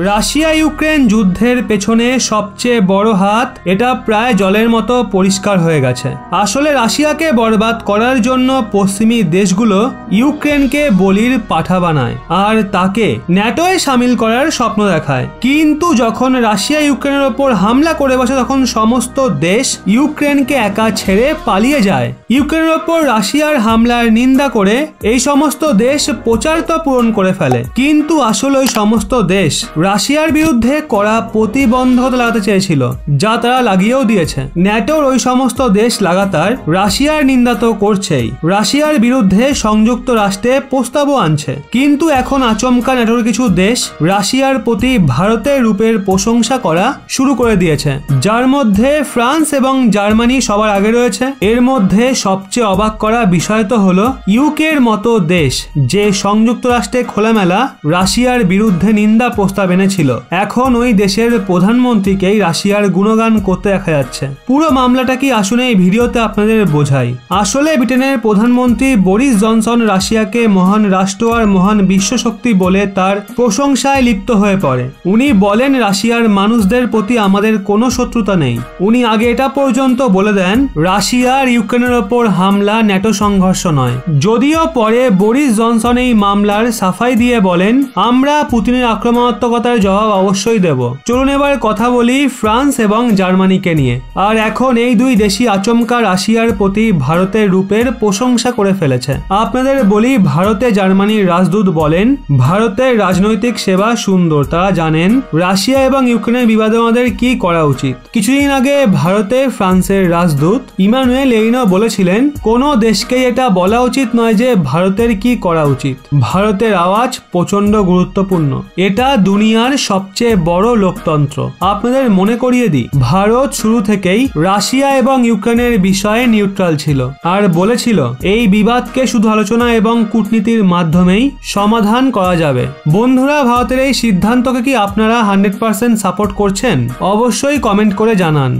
Russia Ukraine যুদ্ধের পেছনে সবচেয়ে বড় হাত এটা প্রায় জলের মতো পরিষ্কার হয়ে গেছে। আসলে রাশিয়াকে বরবাদ করার জন্য পশ্চিমী দেশগুলো ইউক্রেনকে বলির পাঠা বানায় আর তাকে ন্যাটোয় সামিল করার স্বপ্ন দেখায়। কিন্তু যখন রাশিয়া ইউক্রেনের ওপর হামলা করে বসে তখন সমস্ত দেশ ইউক্রেনকে একা ছেড়ে পালিয়ে যায়। ইউক্রেনের ওপর রাশিয়ার হামলার নিন্দা করে এই সমস্ত দেশ প্রচার তো পূরণ করে ফেলে, কিন্তু আসলে ওই সমস্ত দেশ রাশিয়ার বিরুদ্ধে কড়া প্রতিবন্ধকতা লাগাতে চেয়েছিল, যা তারা লাগিয়েও দিয়েছে। ন্যাটোর ওই সমস্ত দেশ লাগাতার রাশিয়ার নিন্দা তো করছেই, রাশিয়ার বিরুদ্ধে সংযুক্ত রাষ্ট্রে প্রস্তাবও আনছে। কিন্তু এখন আচমকা ন্যাটোর কিছু দেশ রাশিয়ার প্রতি ভারতের রূপের প্রশংসা করা শুরু করে দিয়েছে, যার মধ্যে ফ্রান্স এবং জার্মানি সবার আগে রয়েছে। এর মধ্যে সবচেয়ে অবাক করা বিষয় তো হলো ইউকের মতো দেশ, যে সংযুক্ত রাষ্ট্রে খোলামেলা রাশিয়ার বিরুদ্ধে নিন্দা প্রস্তাব এনেছিল, এখন ওই দেশের প্রধানমন্ত্রীকেই রাশিয়ার গুণগান করতে দেখা যাচ্ছে। পুরো মামলাটা কি আসলে এই ভিডিওতে আপনাদের বোঝাই। আসলে ব্রিটেনের প্রধানমন্ত্রী বরিস জনসন রাশিয়াকে মহান রাষ্ট্র আর মহান বিশ্বশক্তি বলে তার প্রশংসায় লিপ্ত হয়ে পড়ে। উনি বলেন রাশিয়ার মানুষদের প্রতি আমাদের কোনো শত্রুতা নেই। উনি আগে এটা পর্যন্ত বলে দেন রাশিয়ার ইউক্রেনের ওপর হামলা ন্যাটো সংঘর্ষ নয়। যদিও পরে বরিস জনসন এই মামলার সাফাই দিয়ে বলেন আমরা পুতিনের আক্রমণাত্মকতার জবাব অবশ্যই দেব। চলুন এবার কথা বলি ফ্রান্স এবং জার্মানিকে নিয়ে। আর এখন এই দুই দেশই আচমকা রাশিয়ার প্রতি ভারতের রূপের প্রশংসা করে ফেলেছে। আপনাদের বলি ভারতে জার্মানির রাজদূত বলেন ভারতের রাজনৈতিক সেবা সুন্দর, তারা জানেন রাশিয়া এবং ইউক্রেনের বিবাদে আমাদের কি করা উচিত। কিছুদিন আগে ভারতে ফ্রান্সের রাজদূত ইমানুয়েল লেইনো বলেছিলেন কোনো দেশকেই এটা বলা উচিত নয় যে ভারতের কি করা উচিত। ভারতের আওয়াজ প্রচন্ড গুরুত্বপূর্ণ, এটা দুনিয়ার সবচেয়ে বড় লোকতন্ত্র। আপনাদের মনে করিয়ে দিই ভারত শুরু থেকেই রাশিয়া এবং ইউক্রেনের বিষয়ে নিউট্রাল ছিল আর বলেছিল এই বিবাদকে শুধু আলোচনা এবং কূটনীতির মাধ্যমেই সমাধান করা যাবে। বন্ধুরা, ভারতের এই সিদ্ধান্তকে কি আপনারা 100% সাপোর্ট করছেন? অবশ্যই কমেন্ট করে জানান।